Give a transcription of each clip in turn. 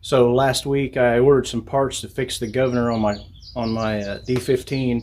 So last week I ordered some parts to fix the governor on my D15,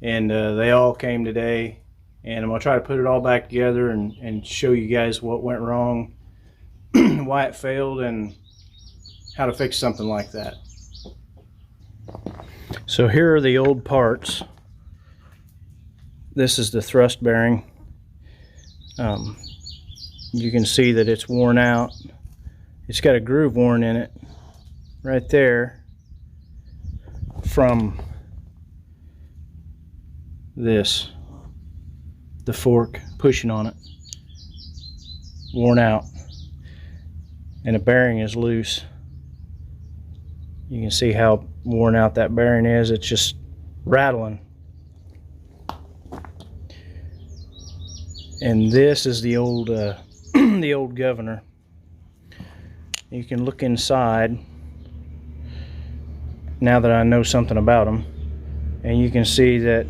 and they all came today. And I'm gonna try to put it all back together and show you guys what went wrong, why it failed, and how to fix something like that. So here are the old parts. This is the thrust bearing. You can see that it's worn out. It's got a groove worn in it right there from this, the fork pushing on it, worn out, and the bearing is loose. You can see how worn out that bearing is. It's just rattling. And this is the old the old governor. You can look inside now that I know something about them, and you can see that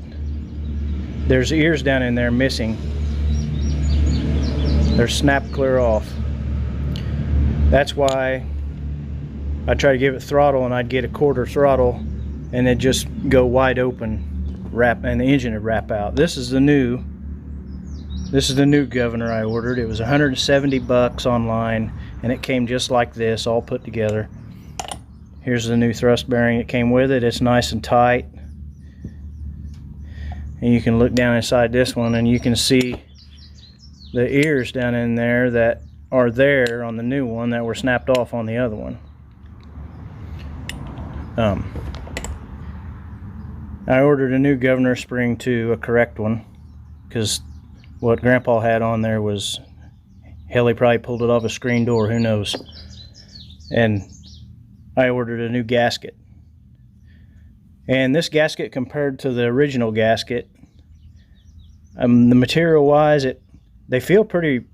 there's ears down in there missing. They're snapped clear off. That's why I try to give it throttle, and I'd get a quarter throttle and it'd just go wide open, and the engine would wrap out. This is the new governor I ordered. It was 170 bucks online, and it came just like this, all put together. Here's the new thrust bearing that came with it. It's nice and tight. And you can look down inside this one and you can see the ears down in there that are there on the new one that were snapped off on the other one. I ordered a new governor spring to a correct one, because what Grandpa had on there was, hell, he probably pulled it off a screen door, who knows. And I ordered a new gasket. And this gasket, compared to the original gasket, the material wise, they feel pretty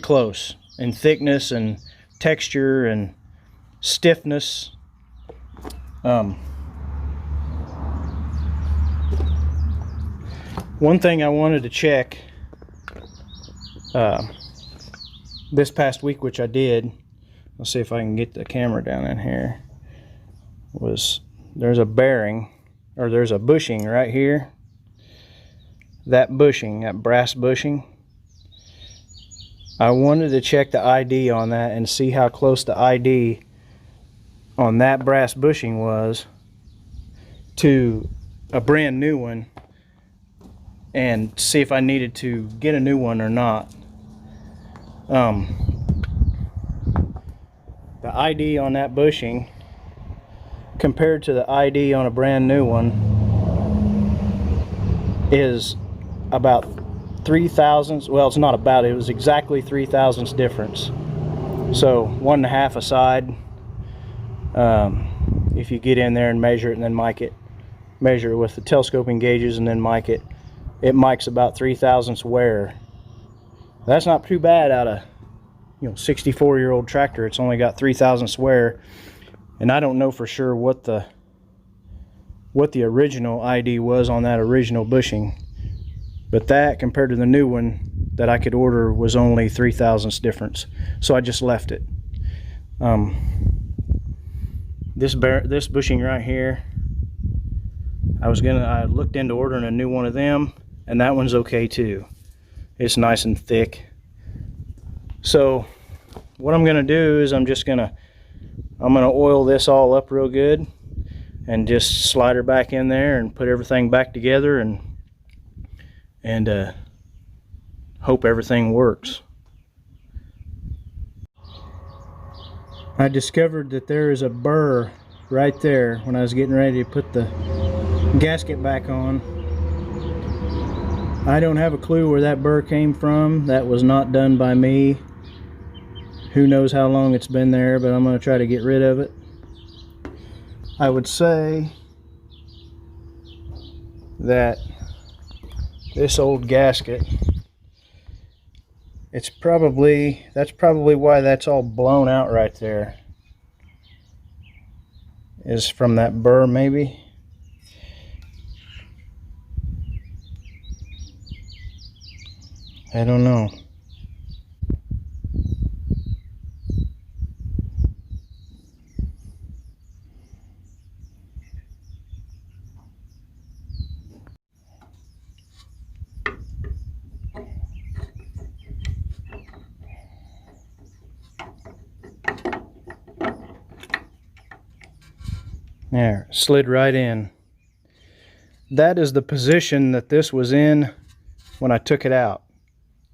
close in thickness and texture and stiffness. One thing I wanted to check this past week, which I did, let's see if I can get the camera down in here, was there's a bearing, or there's a bushing right here. That bushing, that brass bushing, I wanted to check the ID on that and see how close the ID on that brass bushing was to a brand new one, and see if I needed to get a new one or not. The ID on that bushing compared to the ID on a brand new one is about 3 thousandths. Well, it's not about, it was exactly 3 thousandths difference. So 1.5 a side. If you get in there and measure it and then mic it, measure it with the telescoping gauges and then mic it, it mics about 3 thousandths wear. That's not too bad out of 64-year-old tractor. It's only got 3 thousandths wear, and I don't know for sure what the original ID was on that original bushing, but that compared to the new one that I could order was only 3 thousandths difference. So I just left it. This bushing right here, I looked into ordering a new one of them, and that one's okay too. It's nice and thick. So what I'm gonna do is I'm gonna oil this all up real good and just slide her back in there and put everything back together and hope everything works. I discovered that there is a burr right there when I was getting ready to put the gasket back on. I don't have a clue where that burr came from. That was not done by me. Who knows how long it's been there, but I'm going to try to get rid of it. I would say that this old gasket, that's probably why that's all blown out right there, is from that burr maybe. I don't know. There, slid right in. That is the position that this was in when I took it out.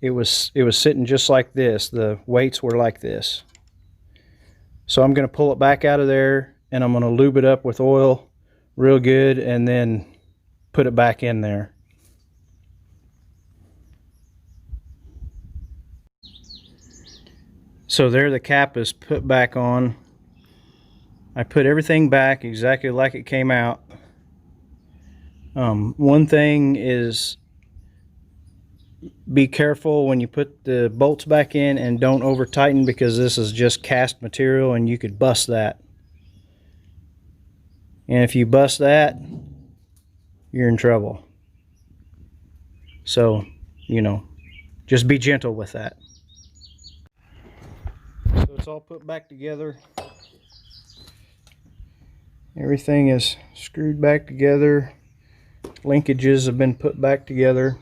It was sitting just like this. The weights were like this. So I'm going to pull it back out of there, and I'm going to lube it up with oil real good and then put it back in there. So there the cap is put back on. I put everything back exactly like it came out. One thing is, be careful when you put the bolts back in and don't over tighten, because this is just cast material and you could bust that. And if you bust that, you're in trouble. So, you know, just be gentle with that. So it's all put back together. Everything is screwed back together. Linkages have been put back together.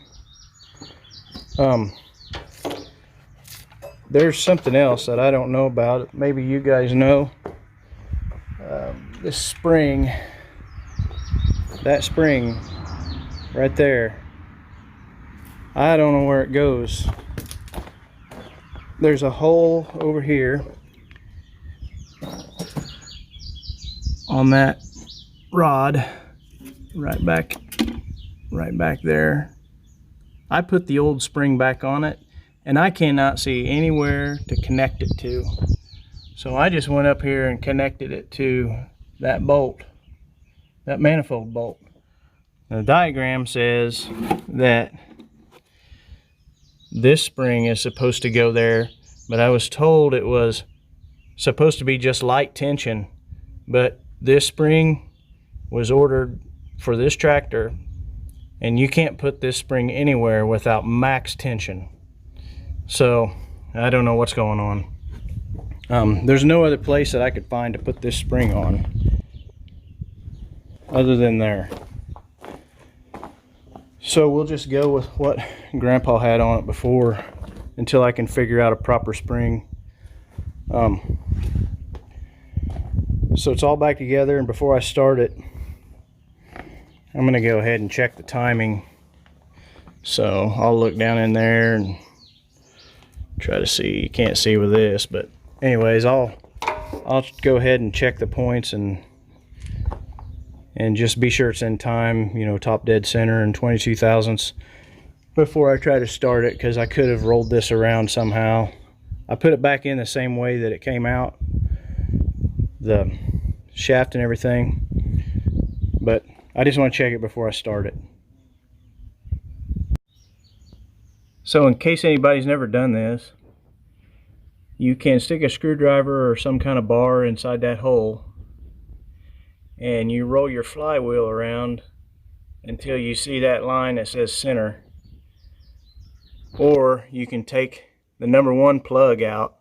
There's something else that I don't know about. Maybe you guys know. This spring, that spring right there, I don't know where it goes. There's a hole over here on that rod, right back there. I put the old spring back on it, and I cannot see anywhere to connect it to. So I just went up here and connected it to that bolt, that manifold bolt. The diagram says that this spring is supposed to go there, but I was told it was supposed to be just light tension. But this spring was ordered for this tractor, and you can't put this spring anywhere without max tension. So I don't know what's going on. There's no other place that I could find to put this spring on other than there. So we'll just go with what Grandpa had on it before until I can figure out a proper spring. So it's all back together, and before I start it, I'm going to go ahead and check the timing. So I'll look down in there and try to see. You can't see with this, but anyways, I'll go ahead and check the points and just be sure it's in time, you know, top dead center and 22 thousandths before I try to start it, because I could have rolled this around somehow. I put it back in the same way that it came out, the shaft and everything, but I just want to check it before I start it. So in case anybody's never done this, you can stick a screwdriver or some kind of bar inside that hole, and you roll your flywheel around until you see that line that says center. Or you can take the #1 plug out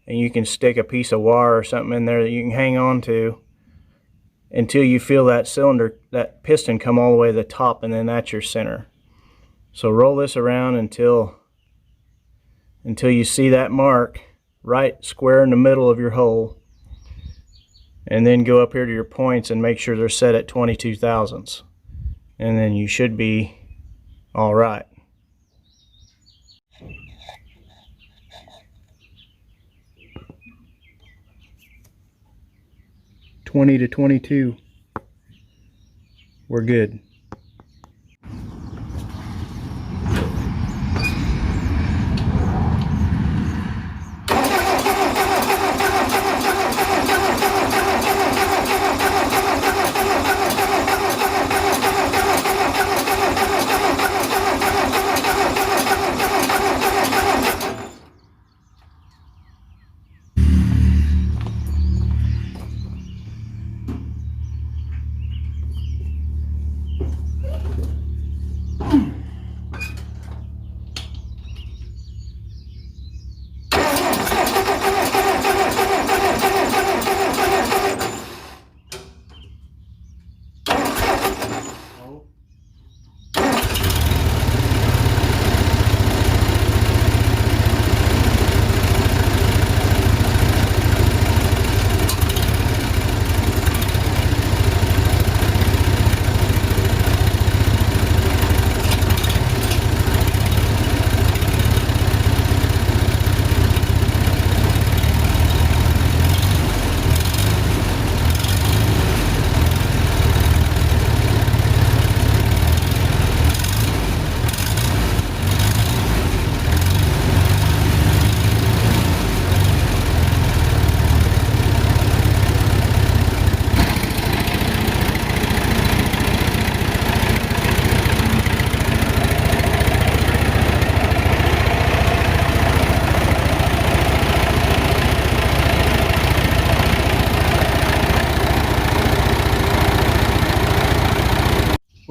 and you can stick a piece of wire or something in there that you can hang on to until you feel that cylinder, that piston, come all the way to the top, and then that's your center. So roll this around until you see that mark right square in the middle of your hole, and then go up here to your points and make sure they're set at 22 thousandths, and then you should be all right. $20 to 22. We're good.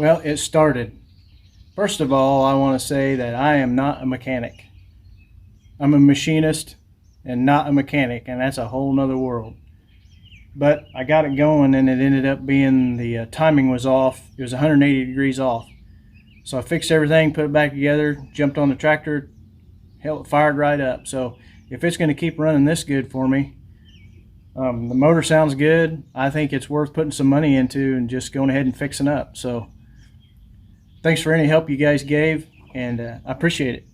Well, it started. First of all, I want to say that I am not a mechanic. I'm a machinist and not a mechanic, and that's a whole nother world. But I got it going, and it ended up being the timing was off. It was 180 degrees off. So I fixed everything, put it back together, jumped on the tractor, hell, it fired right up. So if it's going to keep running this good for me, the motor sounds good. I think it's worth putting some money into and just going ahead and fixing up. So thanks for any help you guys gave, and I appreciate it.